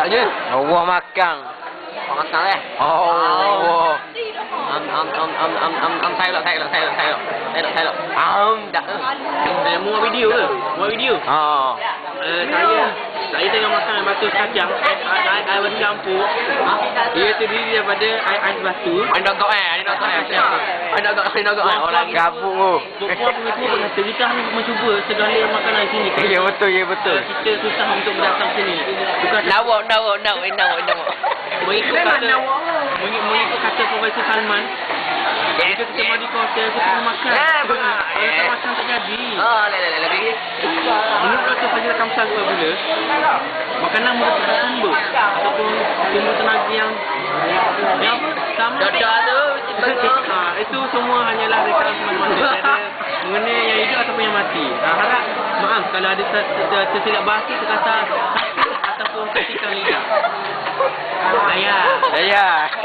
je. Allah makan. Orang asal eh. Allah. Saya lah. Tak. Muat video ke? Muat video. Ha. Saya tengah makan batu kacang, air batu campur. Dia terdiri daripada air batu. Anda gak orang Gabung. Puan pengetua berkata, kita harus mencuba segala makanan di sini. Ya betul, ya betul. Kita susah untuk datang sini. Bukan Nawak. mengikut kata Profesor Salman. Jika kita mandi hotel, kita perlu makan. Kalau tak makan tak jadi. Menurut Dr. Fazil Kamsal apabila makanan merupakan sumber ataupun sumber tenaga yang sama. Itu semua hanyalah rekaan semata-mata. Ada mengenai yang hidup ataupun yang mati. Harap maaf kalau ada tersilap bahasa terkata ataupun ketikang lidah. Ayah.